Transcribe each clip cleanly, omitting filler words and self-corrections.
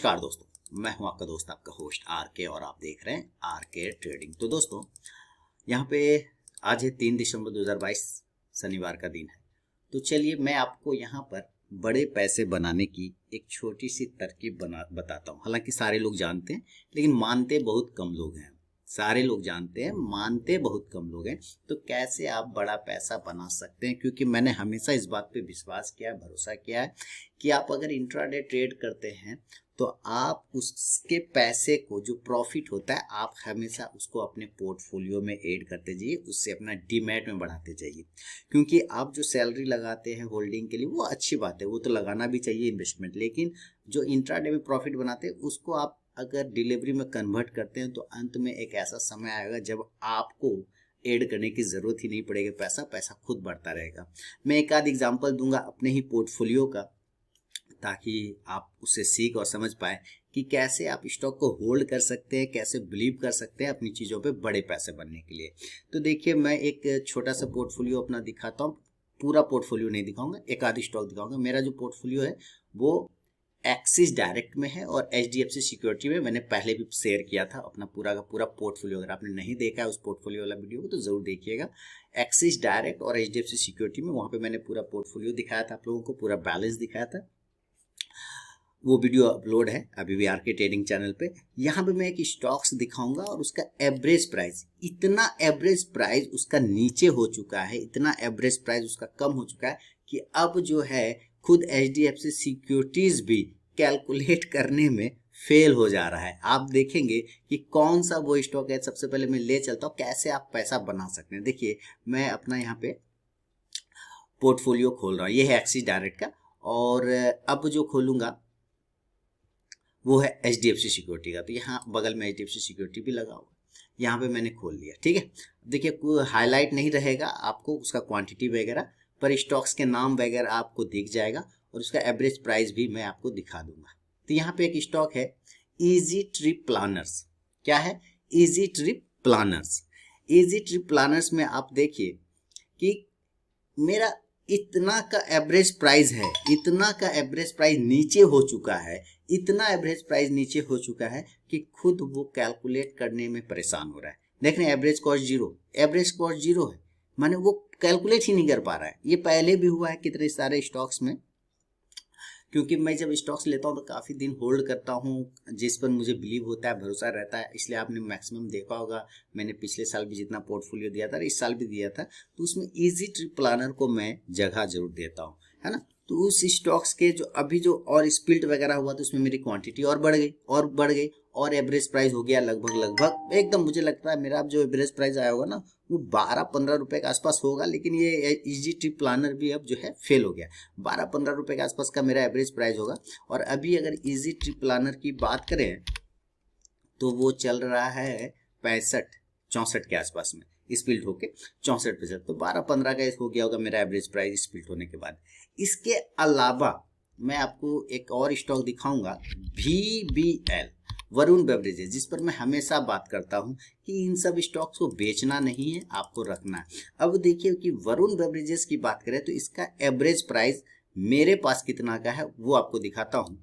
नमस्कार दोस्तों, मैं हूं आपका दोस्त आपका होस्ट आर के और आप देख रहे हैं आर के ट्रेडिंग। तो दोस्तों यहाँ पे आज है 3 दिसंबर 2022 शनिवार का दिन है। तो चलिए मैं आपको यहाँ पर बड़े पैसे बनाने की एक छोटी सी तरकीब बताता हूँ। हालांकि सारे लोग जानते हैं लेकिन मानते बहुत कम लोग हैं। सारे लोग जानते हैं, मानते बहुत कम लोग हैं। तो कैसे आप बड़ा पैसा बना सकते हैं, क्योंकि मैंने हमेशा इस बात पे विश्वास किया है, भरोसा किया है कि आप अगर इंट्राडे ट्रेड करते हैं तो आप उसके पैसे को, जो प्रॉफिट होता है, आप हमेशा उसको अपने पोर्टफोलियो में ऐड करते जाइए, उससे अपना डीमैट में बढ़ाते जाइए। क्योंकि आप जो सैलरी लगाते हैं होल्डिंग के लिए वो अच्छी बात है, वो तो लगाना भी चाहिए इन्वेस्टमेंट, लेकिन जो इंट्राडे में प्रॉफिट बनाते हैं उसको आप अगर डिलीवरी में कन्वर्ट करते हैं तो अंत में एक ऐसा समय आएगा जब आपको ऐड करने की ज़रूरत ही नहीं पड़ेगी, पैसा खुद बढ़ता रहेगा। मैं एक आध एग्जांपल दूंगा अपने ही पोर्टफोलियो का, ताकि आप उससे सीख और समझ पाए कि कैसे आप स्टॉक को होल्ड कर सकते हैं, कैसे बिलीव कर सकते हैं अपनी चीज़ों पे बड़े पैसे बनने के लिए। तो देखिए मैं एक छोटा सा पोर्टफोलियो अपना दिखाता हूँ, पूरा पोर्टफोलियो नहीं दिखाऊंगा, एक आध स्टॉक दिखाऊंगा। मेरा जो पोर्टफोलियो है वो एक्सिस डायरेक्ट में है और HDFC सिक्योरिटी में। मैंने पहले भी शेयर किया था अपना पूरा का पूरा पोर्टफोलियो। अगर आपने नहीं देखा है उस पोर्टफोलियो वाला वीडियो को तो जरूर देखिएगा। एक्सिस डायरेक्ट और HDFC सिक्योरिटी में वहाँ पे मैंने पूरा पोर्टफोलियो दिखाया था, आप लोगों को पूरा बैलेंस दिखाया था। वो वीडियो अपलोड है अभी भी आर के ट्रेडिंग चैनल पे। यहाँ पे मैं एक स्टॉक्स दिखाऊंगा और उसका एवरेज प्राइस, इतना एवरेज प्राइस उसका नीचे हो चुका है, इतना एवरेज प्राइस उसका कम हो चुका है कि अब जो है खुद HDFC सिक्योरिटीज भी कैलकुलेट करने में फेल हो जा रहा है। आप देखेंगे कि कौन सा वो स्टॉक है। सबसे पहले मैं ले चलता हूँ कैसे आप पैसा बना सकते हैं। देखिए मैं अपना यहाँ पे पोर्टफोलियो खोल रहा हूँ, ये है एक्सिस डायरेक्ट का, और अब जो खोलूंगा वो है HDFC सिक्योरिटी का। तो यहाँ बगल में HDFC सिक्योरिटी भी लगा हुआ, यहाँ पे मैंने खोल लिया। ठीक है, देखिए कोई हाईलाइट नहीं रहेगा आपको उसका क्वांटिटी वगैरह, पर स्टॉक्स के नाम वगैरह आपको दिख जाएगा और उसका एवरेज प्राइस भी मैं आपको दिखा दूंगा। तो यहाँ पे एक स्टॉक है इजी ट्रिप प्लानर्स। क्या है? Easy trip planners. Easy trip planners में आप देखिए कि मेरा इतना का एवरेज प्राइस है, इतना का एवरेज प्राइस नीचे हो चुका है, इतना एवरेज प्राइस नीचे हो चुका है कि खुद वो कैलकुलेट करने में परेशान हो रहा है। देख रहे हैं average cost zero, average cost zero है, माने वो कैलकुलेट ही नहीं कर पा रहा है। ये पहले भी हुआ है कितने सारे स्टॉक्स में, क्योंकि मैं जब स्टॉक्स लेता हूँ तो काफ़ी दिन होल्ड करता हूँ, जिस पर मुझे बिलीव होता है, भरोसा रहता है। इसलिए आपने मैक्सिमम देखा होगा, मैंने पिछले साल भी जितना पोर्टफोलियो दिया था, इस साल भी दिया था, तो उसमें इजी ट्रिप प्लानर को मैं जगह जरूर देता हूँ, है ना। तो उस स्टॉक्स के जो अभी जो और स्पिल्ट वगैरह हुआ तो उसमें मेरी क्वांटिटी और बढ़ गई और बढ़ गई और एवरेज प्राइस हो गया लगभग एकदम, मुझे लगता है मेरा जो एवरेज प्राइस आया होगा ना वो 12-15 रुपए के आसपास होगा। लेकिन ये इजी ट्रिप प्लानर भी अब जो है फेल हो गया। 12-15 रुपए के आसपास का मेरा एवरेज प्राइस होगा। और अभी अगर इजी ट्रिप प्लानर की बात करें तो वो चल रहा है 65-64 के आसपास में, स्पिल्ट होके 64 पे। तो 12-15 का हो गया होगा मेरा एवरेज प्राइस स्पिल्ट होने के बाद। इसके अलावा मैं आपको एक और स्टॉक दिखाऊंगा, VBL, वरुण बेवरेजेस, जिस पर मैं हमेशा बात करता हूं कि इन सब स्टॉक्स को बेचना नहीं है, आपको रखना है। अब देखिए कि वरुण बेवरेजेस की बात करें तो इसका एवरेज प्राइस मेरे पास कितना का है वो आपको दिखाता हूं।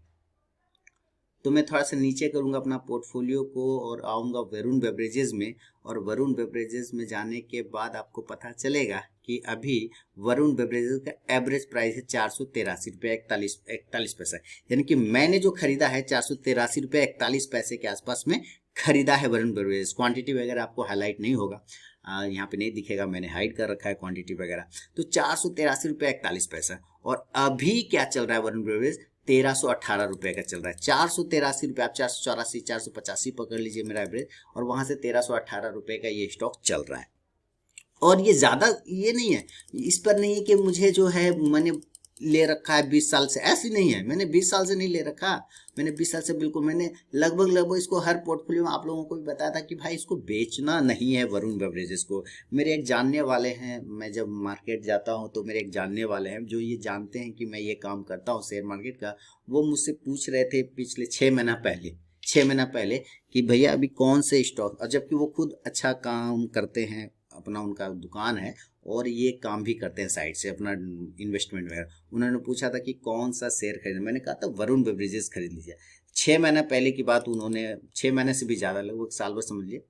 तो मैं थोड़ा सा नीचे करूंगा अपना पोर्टफोलियो को और आऊंगा वरुण बेवरेजेस में, और वरुण बेवरेजेस में जाने के बाद आपको पता चलेगा कि अभी वरुण बेवरेजेस का एवरेज प्राइस है 483 रुपये 41 पैसा। यानी कि मैंने जो खरीदा है 483 रुपये 41 पैसे के आसपास में खरीदा है वरुण बेवरेजेस। क्वांटिटी वगैरह आपको हाईलाइट नहीं होगा, यहाँ पे नहीं दिखेगा, मैंने हाइड कर रखा है क्वांटिटी वगैरह। तो 483 रुपये 41 पैसा। और अभी क्या चल रहा है वरुण बेवरेज? 1318 रुपये का चल रहा है। 483 रुपये, आप 484 485 पकड़ लीजिए मेरा एवरेज, और वहां से 1318 रुपये का ये स्टॉक चल रहा है। और ये ज्यादा ये नहीं है, इस पर नहीं है कि मुझे जो है मैंने ले रखा है 20 साल से, ऐसी नहीं है। मैंने 20 साल से नहीं ले रखा, मैंने 20 साल से बिल्कुल, मैंने लगभग इसको हर पोर्टफोलियो में आप लोगों को भी बताया था कि भाई इसको बेचना नहीं है वरुण बेवरेजेस को। मेरे एक जानने वाले हैं, मैं जब मार्केट जाता हूं तो मेरे एक जानने वाले हैं जो ये जानते हैं कि मैं ये काम करता हूँ शेयर मार्केट का। वो मुझसे पूछ रहे थे पिछले 6 महीना पहले कि भैया अभी कौन से स्टॉक, और जबकि वो खुद अच्छा काम करते हैं, अपना उनका दुकान है और ये काम भी करते हैं साइड से अपना इन्वेस्टमेंट वगैरह। उन्होंने पूछा था कि कौन सा शेयर खरीदना, मैंने कहा था वरुण बेवरेजेस खरीद लीजिए। 6 महीने पहले की बात उन्होंने, 6 महीने से भी ज़्यादा, लगभग साल भर समझ लिए,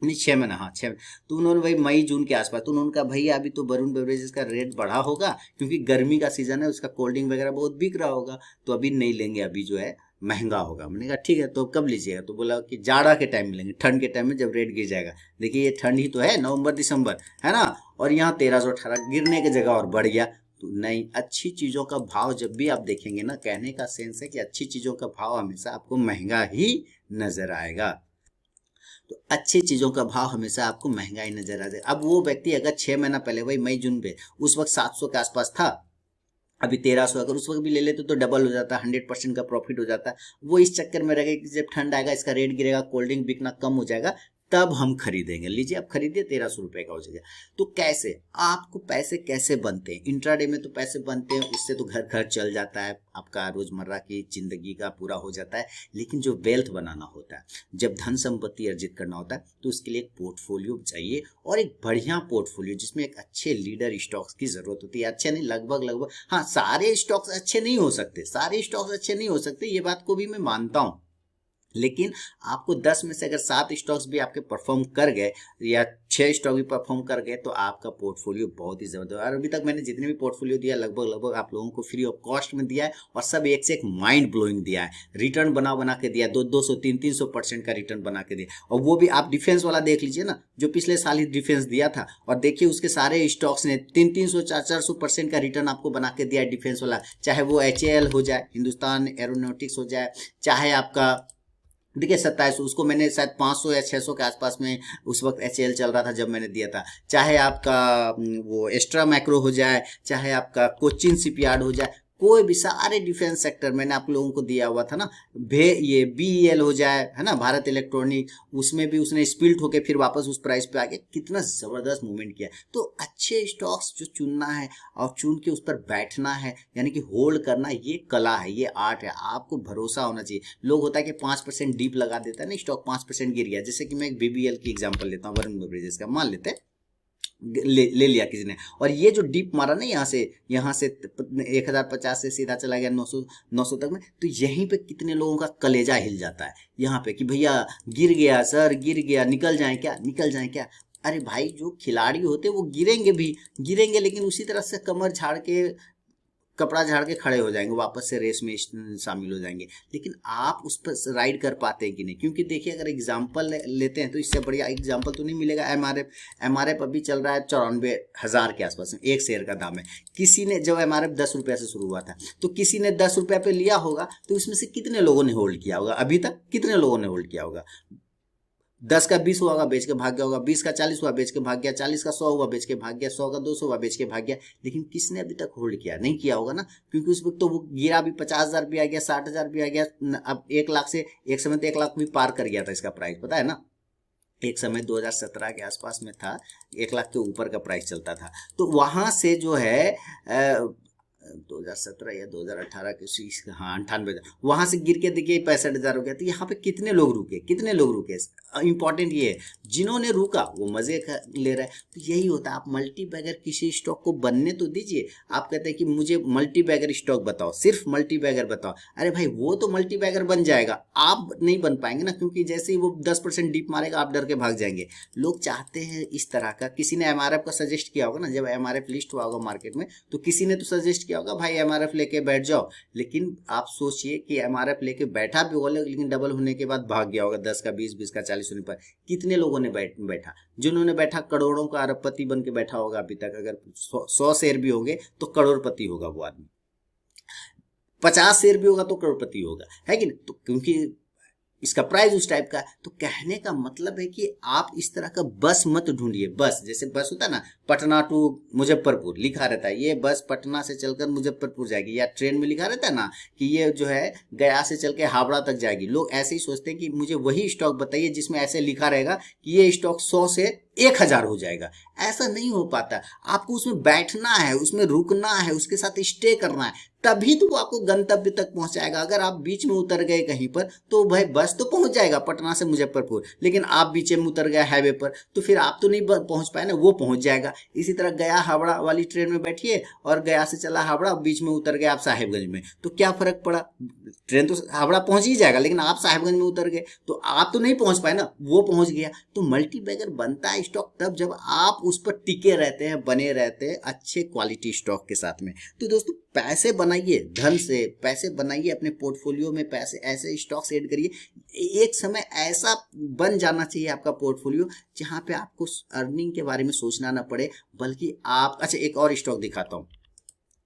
नहीं 6 महीना, हाँ 6, तो उन्होंने वही मई जून के आसपास, तो उन्होंने कहा भैया अभी तो वरुण बेवरेजेस का रेट बढ़ा होगा क्योंकि गर्मी का सीजन है, उसका कोल्ड ड्रिंक वगैरह बहुत बिक रहा होगा, तो अभी नहीं लेंगे, अभी जो है महंगा होगा। मैंने कहा ठीक है, तो कब लीजिएगा? तो बोला कि जाड़ा के टाइम में लेंगे, ठंड के टाइम में जब रेट गिर जाएगा। देखिए ये ठंड ही तो है, नवंबर दिसंबर है ना, और यहाँ 1318 गिरने की जगह और बढ़ गया। तो नहीं, अच्छी चीज़ों का भाव जब भी आप देखेंगे ना, कहने का सेंस है कि अच्छी चीज़ों का भाव हमेशा आपको महंगा ही नजर आएगा। तो अच्छी चीज़ों का भाव हमेशा आपको महंगा ही नजर आ जाए। अब वो व्यक्ति अगर 6 महीना पहले, वही मई जून पे, उस वक्त 700 के आसपास था, अभी 1300, अगर उस वक्त भी ले लेते तो डबल हो जाता, 100% का प्रॉफिट हो जाता। वो इस चक्कर में रहेगा कि जब ठंड आएगा, इसका रेट गिरेगा, कोल्ड ड्रिंक बिकना कम हो जाएगा, तब हम खरीदेंगे। लीजिए आप खरीदिए, 1300 रुपए का हो जाएगा। तो कैसे आपको पैसे कैसे बनते हैं? इंट्राडे में तो पैसे बनते हैं, उससे तो घर घर चल जाता है, आपका रोजमर्रा की जिंदगी का पूरा हो जाता है। लेकिन जो वेल्थ बनाना होता है, जब धन संपत्ति अर्जित करना होता है, तो उसके लिए एक पोर्टफोलियो चाहिए, और एक बढ़िया पोर्टफोलियो जिसमें एक अच्छे लीडर स्टॉक्स की जरूरत होती है। अच्छे नहीं, लगभग, हाँ सारे स्टॉक्स अच्छे नहीं हो सकते, सारे स्टॉक्स अच्छे नहीं हो सकते, ये बात को भी मैं मानता हूँ। लेकिन आपको 10 में से अगर 7 स्टॉक्स भी आपके परफॉर्म कर गए, या 6 स्टॉक भी परफॉर्म कर गए, तो आपका पोर्टफोलियो बहुत ही जबरदस्त। और अभी तक मैंने जितने भी पोर्टफोलियो दिया, लगभग आप लोगों को फ्री ऑफ कॉस्ट में दिया है, और सब एक से एक माइंड ब्लोइंग दिया है। रिटर्न बना के दिया, 200 300% का रिटर्न बना के दिया। और वो भी आप डिफेंस वाला देख लीजिए ना, जो पिछले साल ही डिफेंस दिया था, और देखिए उसके सारे स्टॉक्स ने 300-400% का रिटर्न आपको बना के दिया है, डिफेंस वाला। चाहे वो HAL हो जाए, हिंदुस्तान एरोनॉटिक्स हो जाए, चाहे आपका देखिए 27, उसको मैंने शायद 500 या 600 के आसपास में उस वक्त HAL चल रहा था जब मैंने दिया था। चाहे आपका वो एक्स्ट्रा मैक्रो हो जाए, चाहे आपका कोचिन शिपयार्ड हो जाए, कोई भी सारे डिफेंस सेक्टर मैंने आप लोगों को दिया हुआ था ना। ये BEL हो जाए, है ना, भारत इलेक्ट्रॉनिक, उसमें भी उसने स्पिल्ट होके फिर वापस उस प्राइस पे आ गया। कितना जबरदस्त मूवमेंट किया। तो अच्छे स्टॉक्स जो चुनना है और चुन के उस पर बैठना है, यानी कि होल्ड करना, ये कला है, ये आर्ट है। आपको भरोसा होना चाहिए। लोग होता है कि 5% डीप लगा देता है ना, स्टॉक 5% गिर गया। जैसे कि मैं एक BBL की एग्जाम्पल लेता हूँ, वरुण बेवरेजेस का, मान लेते हैं ले लिया किसी ने, और ये जो डीप मारा ना, यहाँ से 1050 से सीधा चला गया 900 तक में, तो यहीं पे कितने लोगों का कलेजा हिल जाता है यहाँ पे कि भैया गिर गया सर, गिर गया, निकल जाए क्या। अरे भाई, जो खिलाड़ी होते हैं वो गिरेंगे, लेकिन उसी तरह से कमर झाड़ के, कपड़ा झाड़ के खड़े हो जाएंगे, वापस से रेस में शामिल हो जाएंगे। लेकिन आप उस पर राइड कर पाते हैं कि नहीं? क्योंकि देखिए, अगर एग्जाम्पल लेते हैं तो इससे बढ़िया एग्जाम्पल तो नहीं मिलेगा। एमआरएफ अभी चल रहा है 94,000 के आसपास में, एक शेयर का दाम है। किसी ने, जब एमआरएफ 10 रुपये से शुरू हुआ था, तो किसी ने 10 रुपये पे लिया होगा, तो इसमें से कितने लोगों ने होल्ड किया होगा? अभी तक कितने लोगों ने होल्ड किया होगा? 10 का 20 हुआ, बेच के भाग गया होगा, 20 का 40 हुआ, बेच के भाग गया, 40 का 100 हुआ, बेच के भाग गया, 100 का 200 हुआ, बेच के भाग गया। लेकिन किसने अभी तक होल्ड किया? नहीं किया होगा ना, क्योंकि उस वक्त तो वो गिरा भी, 50,000 भी आ गया, 60,000 भी आ गया। अब 1 लाख से, एक समय तो 1 लाख भी पार कर गया था इसका प्राइस, पता है ना। एक समय 2017 के आसपास में था, 1 लाख के ऊपर का प्राइस चलता था। तो वहां से जो है 2017 या 2018 के, हाँ 98, वहां से गिर के देखिए 65,000 हो गया। तो यहाँ पे कितने लोग रुके? इंपॉर्टेंट ये है, जिन्होंने रुका वो मजे ले रहे हैं। तो यही होता है, आप मल्टी बैगर किसी स्टॉक को बनने तो दीजिए। आप कहते हैं कि मुझे मल्टी बैगर स्टॉक बताओ, सिर्फ मल्टी बैगर बताओ। अरे भाई, वो तो मल्टी बैगर बन जाएगा, आप नहीं बन पाएंगे ना, क्योंकि जैसे ही वो 10% डीप मारेगा, आप डर के भाग जाएंगे। लोग चाहते हैं इस तरह का। किसी ने MRF का सजेस्ट किया होगा ना, जब MRF लिस्ट हुआ होगा मार्केट में, तो किसी ने तो सजेस्ट किया होगा भाई MRF लेके बैठ जाओ। लेकिन आप सोचिए कि MRF लेके बैठा भी होगा, लेकिन डबल होने के बाद भाग गया होगा 10 का 20, 20 का 40 होने पर। कितने लोगों ने बैठा? जिन्होंने बैठा, करोड़ों का अरबपति बन के बैठा होगा अभी तक। अगर 100 शेयर भी होंगे तो करोड़पति होगा वो आदमी, 50 शेयर भी होगा तो करोड़पति होगा, है कि नहीं? तो क्योंकि इसका प्राइस उस टाइप का है। तो कहने का मतलब है कि आप इस तरह का बस मत ढूंढिए। बस, जैसे बस होता है ना, पटना टू मुजफ्फरपुर लिखा रहता है, ये बस पटना से चलकर मुजफ्फरपुर जाएगी। या ट्रेन में लिखा रहता है ना कि ये जो है गया से चल के हावड़ा तक जाएगी। लोग ऐसे ही सोचते हैं कि मुझे वही स्टॉक बताइए जिसमें ऐसे लिखा रहेगा कि ये स्टॉक 100 से 1000 हो जाएगा। ऐसा नहीं हो पाता। आपको उसमें बैठना है, उसमें रुकना है, उसके साथ स्टे करना है, तभी तो वो आपको गंतव्य तक पहुंचाएगा। अगर आप बीच में उतर गए कहीं पर तो भाई बस तो पहुंच जाएगा पटना से मुजफ्फरपुर, लेकिन आप बीच में उतर गए हाईवे पर तो फिर आप तो नहीं पहुंच पाए ना, वो पहुंच जाएगा। इसी तरह गया हावड़ा वाली ट्रेन में बैठिए और गया से चला हावड़ा, बीच में उतर गए आप साहेबगंज में, तो क्या फर्क पड़ा? ट्रेन तो हावड़ा पहुंच ही जाएगा, लेकिन आप साहेबगंज में उतर गए तो आप तो नहीं पहुंच पाए ना, वो पहुंच गया। तो मल्टी बैगर बनता है स्टॉक तब जब आप उस पर टिके रहते हैं, बने रहते हैं अच्छे क्वालिटी स्टॉक के साथ में। तो दोस्तों पैसे बनाइए, धन से पैसे बनाइए, अपने पोर्टफोलियो में पैसे ऐसे स्टॉक्स ऐड करिए। एक समय ऐसा बन जाना चाहिए आपका पोर्टफोलियो जहां पे आपको अर्निंग के बारे में सोचना ना पड़े, बल्कि आप अच्छा एक और स्टॉक दिखाता हूँ,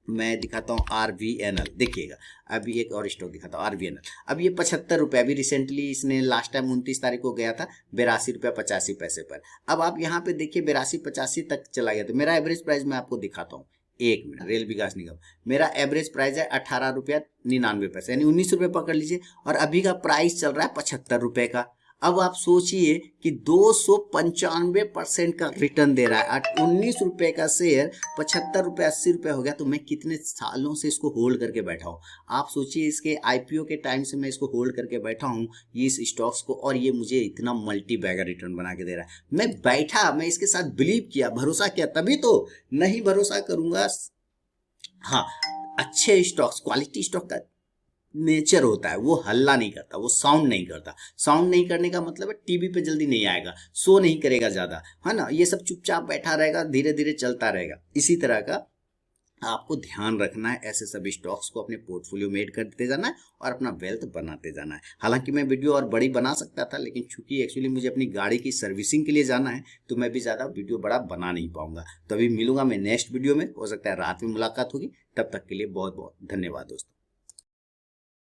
मैं दिखाता हूँ RVNL। देखिएगा अभी एक और स्टॉक दिखाता हूँ RVNL। अब ये 75 रुपये, अभी रिसेंटली इसने लास्ट टाइम 29 तारीख को गया था 82 रुपये 85 पैसे पर। अब आप यहाँ पे देखिए 82-85 तक चला गया। तो मेरा एवरेज प्राइस मैं आपको दिखाता हूँ, एक मिनट। रेल विकास निगम मेरा एवरेज प्राइस है 18 रुपया 99 पैसे, यानी 19 रुपये पकड़ लीजिए, और अभी का प्राइस चल रहा है 75 रुपये का। अब आप सोचिए कि 295% का रिटर्न दे रहा है। 19 रुपए का शेयर 75 रुपये 80 रुपये हो गया, तो मैं कितने सालों से इसको होल्ड करके बैठा हूँ। आप सोचिए इसके IPO के टाइम से मैं इसको होल्ड करके बैठा हूँ ये इस स्टॉक्स को, और ये मुझे इतना मल्टी बैगर रिटर्न बना के दे रहा है। मैं बैठा, मैं इसके साथ बिलीव किया, भरोसा किया, तभी तो। नहीं भरोसा करूंगा, हाँ, अच्छे स्टॉक्स, क्वालिटी स्टॉक का नेचर होता है, वो हल्ला नहीं करता, वो साउंड नहीं करता। साउंड नहीं करने का मतलब है टीवी पे जल्दी नहीं आएगा, शो नहीं करेगा ज्यादा, है ना, ये सब चुपचाप बैठा रहेगा, धीरे धीरे चलता रहेगा। इसी तरह का आपको ध्यान रखना है, ऐसे सभी स्टॉक्स को अपने पोर्टफोलियो में ऐड करते जाना है और अपना वेल्थ बनाते जाना है। हालांकि मैं वीडियो और बड़ी बना सकता था, लेकिन चूंकि एक्चुअली मुझे अपनी गाड़ी की सर्विसिंग के लिए जाना है तो मैं भी ज़्यादा वीडियो बड़ा बना नहीं पाऊंगा। तो अभी मिलूंगा मैं नेक्स्ट वीडियो में, हो सकता है रात में मुलाकात होगी। तब तक के लिए बहुत बहुत धन्यवाद दोस्तों।